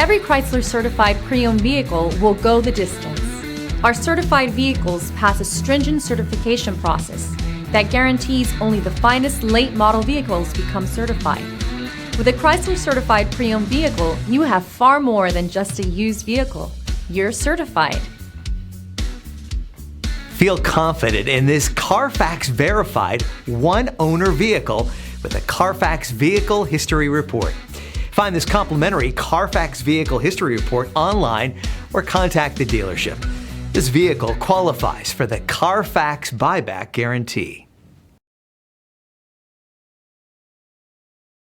Every Chrysler certified pre-owned vehicle will go the distance. Our certified vehicles pass a stringent certification process that guarantees only the finest late model vehicles become certified. With a Chrysler certified pre-owned vehicle, you have far more than just a used vehicle. You're certified. Feel confident in this Carfax verified one-owner vehicle with a Carfax Vehicle History Report. Find this complimentary Carfax Vehicle History Report online or contact the dealership. This vehicle qualifies for the Carfax Buyback Guarantee.